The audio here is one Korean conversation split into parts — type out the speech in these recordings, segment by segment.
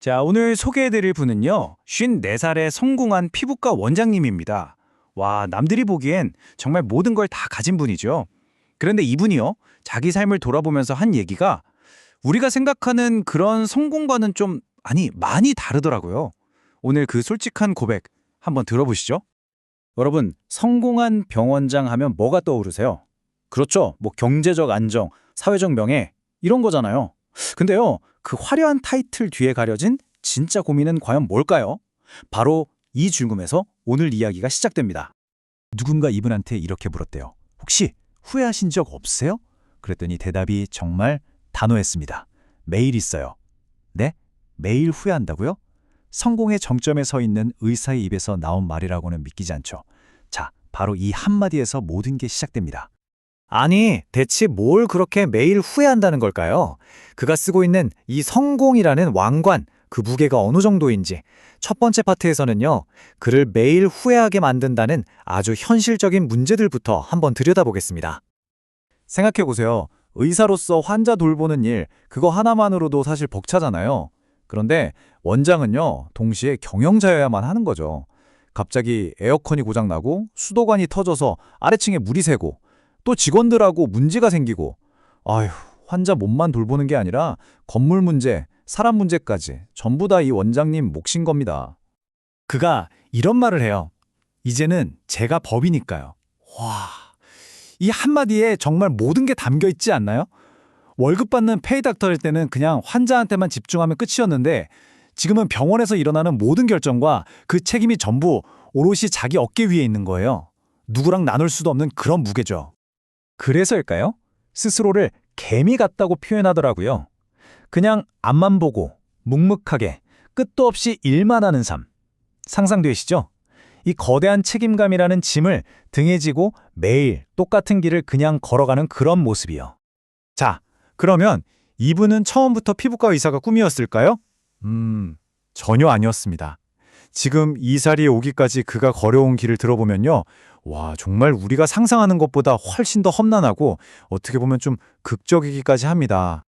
자, 오늘 소개해드릴 분은요, 54살의 성공한 피부과 원장님입니다. 와, 남들이 보기엔 정말 모든 걸 다 가진 분이죠. 그런데 이분이요, 자기 삶을 돌아보면서 한 얘기가 우리가 생각하는 그런 성공과는 좀, 아니, 많이 다르더라고요. 오늘 그 솔직한 고백 한번 들어보시죠. 여러분, 성공한 병원장 하면 뭐가 떠오르세요? 그렇죠. 뭐 경제적 안정, 사회적 명예, 이런 거잖아요. 근데요, 그 화려한 타이틀 뒤에 가려진 진짜 고민은 과연 뭘까요? 바로 이 질문에서 오늘 이야기가 시작됩니다. 누군가 이분한테 이렇게 물었대요. 혹시 후회하신 적 없으세요? 그랬더니 대답이 정말 단호했습니다. 매일 있어요. 네? 매일 후회한다고요? 성공의 정점에 서 있는 의사의 입에서 나온 말이라고는 믿기지 않죠. 자, 바로 이 한마디에서 모든 게 시작됩니다. 아니, 대체 뭘 그렇게 매일 후회한다는 걸까요? 그가 쓰고 있는 이 성공이라는 왕관, 그 무게가 어느 정도인지 첫 번째 파트에서는요, 그를 매일 후회하게 만든다는 아주 현실적인 문제들부터 한번 들여다보겠습니다. 생각해보세요. 의사로서 환자 돌보는 일, 그거 하나만으로도 사실 벅차잖아요. 그런데 원장은요, 동시에 경영자여야만 하는 거죠. 갑자기 에어컨이 고장나고 수도관이 터져서 아래층에 물이 새고 또 직원들하고 문제가 생기고, 아휴, 환자 몸만 돌보는 게 아니라 건물 문제, 사람 문제까지 전부 다 이 원장님 몫인 겁니다. 그가 이런 말을 해요. 이제는 제가 법이니까요. 와, 이 한마디에 정말 모든 게 담겨 있지 않나요? 월급 받는 페이닥터일 때는 그냥 환자한테만 집중하면 끝이었는데 지금은 병원에서 일어나는 모든 결정과 그 책임이 전부 오롯이 자기 어깨 위에 있는 거예요. 누구랑 나눌 수도 없는 그런 무게죠. 그래서일까요? 스스로를 개미 같다고 표현하더라고요. 그냥 앞만 보고 묵묵하게 끝도 없이 일만 하는 삶. 상상되시죠? 이 거대한 책임감이라는 짐을 등에 지고 매일 똑같은 길을 그냥 걸어가는 그런 모습이요. 자, 그러면 이분은 처음부터 피부과 의사가 꿈이었을까요? 전혀 아니었습니다. 지금 이 자리에 오기까지 그가 걸어온 길을 들어보면요. 와, 정말 우리가 상상하는 것보다 훨씬 더 험난하고 어떻게 보면 좀 극적이기까지 합니다.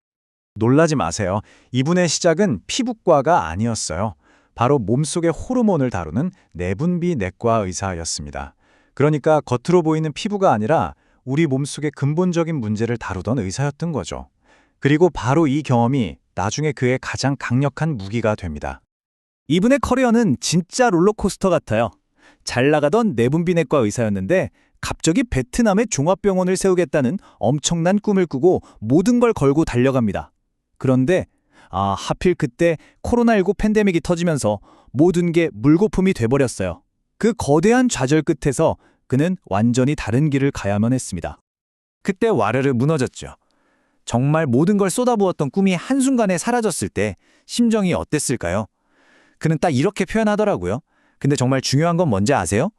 놀라지 마세요. 이분의 시작은 피부과가 아니었어요. 바로 몸속의 호르몬을 다루는 내분비 내과 의사였습니다. 그러니까 겉으로 보이는 피부가 아니라 우리 몸속의 근본적인 문제를 다루던 의사였던 거죠. 그리고 바로 이 경험이 나중에 그의 가장 강력한 무기가 됩니다. 이분의 커리어는 진짜 롤러코스터 같아요. 잘 나가던 내분비내과 의사였는데 갑자기 베트남에 종합병원을 세우겠다는 엄청난 꿈을 꾸고 모든 걸 걸고 달려갑니다. 그런데 하필 그때 코로나19 팬데믹이 터지면서 모든 게 물거품이 돼버렸어요. 그 거대한 좌절 끝에서 그는 완전히 다른 길을 가야만 했습니다. 그때 와르르 무너졌죠. 정말 모든 걸 쏟아부었던 꿈이 한순간에 사라졌을 때 심정이 어땠을까요? 그는 딱 이렇게 표현하더라고요. 근데 정말 중요한 건 뭔지 아세요?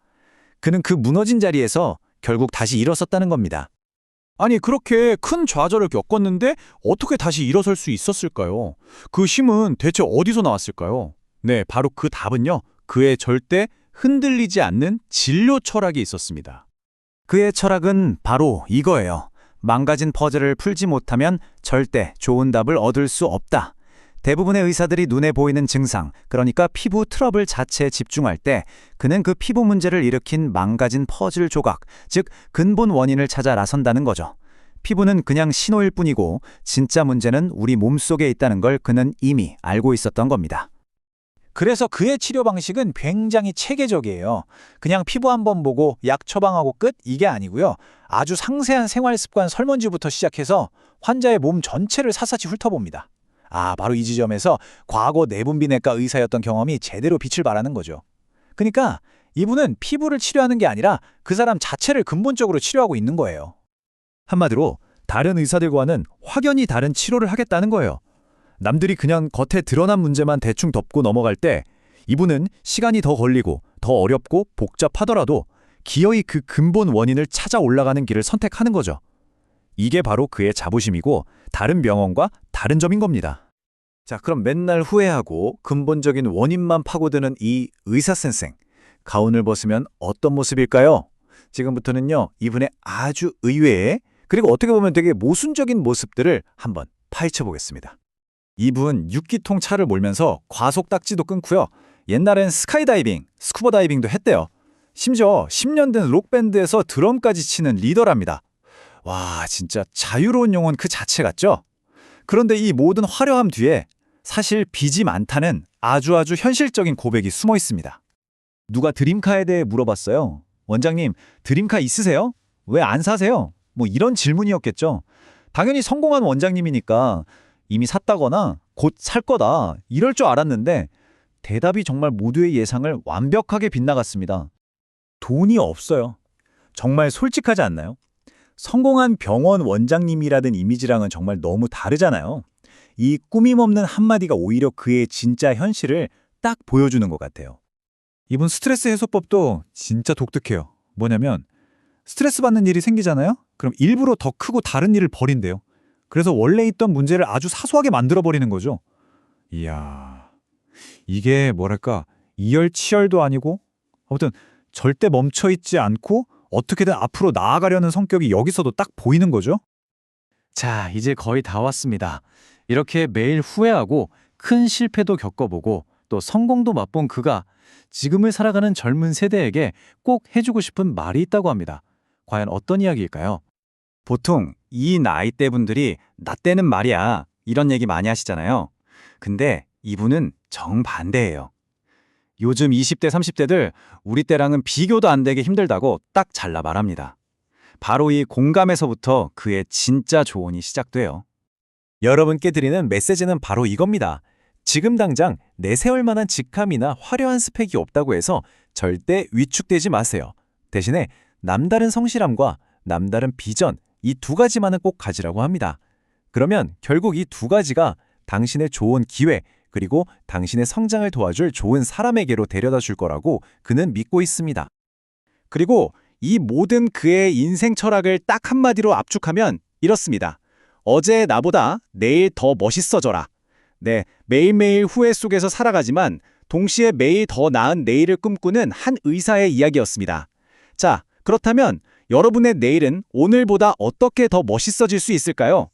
그는 그 무너진 자리에서 결국 다시 일어섰다는 겁니다. 아니, 그렇게 큰 좌절을 겪었는데 어떻게 다시 일어설 수 있었을까요? 그 힘은 대체 어디서 나왔을까요? 네, 바로 그 답은요, 그의 절대 흔들리지 않는 진료 철학이 있었습니다. 그의 철학은 바로 이거예요. 망가진 퍼즐을 풀지 못하면 절대 좋은 답을 얻을 수 없다. 대부분의 의사들이 눈에 보이는 증상, 그러니까 피부 트러블 자체에 집중할 때 그는 그 피부 문제를 일으킨 망가진 퍼즐 조각, 즉 근본 원인을 찾아 나선다는 거죠. 피부는 그냥 신호일 뿐이고 진짜 문제는 우리 몸속에 있다는 걸 그는 이미 알고 있었던 겁니다. 그래서 그의 치료 방식은 굉장히 체계적이에요. 그냥 피부 한번 보고 약 처방하고 끝, 이게 아니고요. 아주 상세한 생활 습관 설문지부터 시작해서 환자의 몸 전체를 샅샅이 훑어봅니다. 바로 이 지점에서 과거 내분비내과 의사였던 경험이 제대로 빛을 발하는 거죠. 그러니까 이분은 피부를 치료하는 게 아니라 그 사람 자체를 근본적으로 치료하고 있는 거예요. 한마디로 다른 의사들과는 확연히 다른 치료를 하겠다는 거예요. 남들이 그냥 겉에 드러난 문제만 대충 덮고 넘어갈 때 이분은 시간이 더 걸리고 더 어렵고 복잡하더라도 기어이 그 근본 원인을 찾아 올라가는 길을 선택하는 거죠. 이게 바로 그의 자부심이고 다른 병원과 다른 점인 겁니다. 자, 그럼 맨날 후회하고 근본적인 원인만 파고드는 이 의사 선생, 가운을 벗으면 어떤 모습일까요? 지금부터는요, 이분의 아주 의외의, 그리고 어떻게 보면 되게 모순적인 모습들을 한번 파헤쳐 보겠습니다. 이분 6기통 차를 몰면서 과속 딱지도 끊고요. 옛날엔 스카이다이빙, 스쿠버 다이빙도 했대요. 심지어 10년 된 록밴드에서 드럼까지 치는 리더랍니다. 와, 진짜 자유로운 영혼 그 자체 같죠? 그런데 이 모든 화려함 뒤에 사실 빚이 많다는 아주 현실적인 고백이 숨어 있습니다. 누가 드림카에 대해 물어봤어요. 원장님, 드림카 있으세요? 왜 안 사세요? 뭐 이런 질문이었겠죠. 당연히 성공한 원장님이니까 이미 샀다거나 곧 살 거다 이럴 줄 알았는데 대답이 정말 모두의 예상을 완벽하게 빗나갔습니다. 돈이 없어요. 정말 솔직하지 않나요? 성공한 병원 원장님이라는 이미지랑은 정말 너무 다르잖아요. 이 꾸밈없는 한마디가 오히려 그의 진짜 현실을 딱 보여주는 것 같아요. 이분 스트레스 해소법도 진짜 독특해요. 뭐냐면 스트레스 받는 일이 생기잖아요? 그럼 일부러 더 크고 다른 일을 벌인대요. 그래서 원래 있던 문제를 아주 사소하게 만들어버리는 거죠. 이야, 이게 뭐랄까 이열치열도 아니고 아무튼 절대 멈춰있지 않고 어떻게든 앞으로 나아가려는 성격이 여기서도 딱 보이는 거죠. 자, 이제 거의 다 왔습니다. 이렇게 매일 후회하고 큰 실패도 겪어보고 또 성공도 맛본 그가 지금을 살아가는 젊은 세대에게 꼭 해주고 싶은 말이 있다고 합니다. 과연 어떤 이야기일까요? 보통 이 나이대 분들이 나 때는 말이야 이런 얘기 많이 하시잖아요. 근데 이분은 정반대예요. 요즘 20대, 30대들 우리 때랑은 비교도 안 되게 힘들다고 딱 잘라 말합니다. 바로 이 공감에서부터 그의 진짜 조언이 시작돼요. 여러분께 드리는 메시지는 바로 이겁니다. 지금 당장 내세울 만한 직함이나 화려한 스펙이 없다고 해서 절대 위축되지 마세요. 대신에 남다른 성실함과 남다른 비전, 이 두 가지만은 꼭 가지라고 합니다. 그러면 결국 이 두 가지가 당신의 좋은 기회, 그리고 당신의 성장을 도와줄 좋은 사람에게로 데려다 줄 거라고 그는 믿고 있습니다. 그리고 이 모든 그의 인생 철학을 딱 한마디로 압축하면 이렇습니다. 어제 나보다 내일 더 멋있어져라. 네, 매일매일 후회 속에서 살아가지만 동시에 매일 더 나은 내일을 꿈꾸는 한 의사의 이야기였습니다. 자, 그렇다면 여러분의 내일은 오늘보다 어떻게 더 멋있어질 수 있을까요?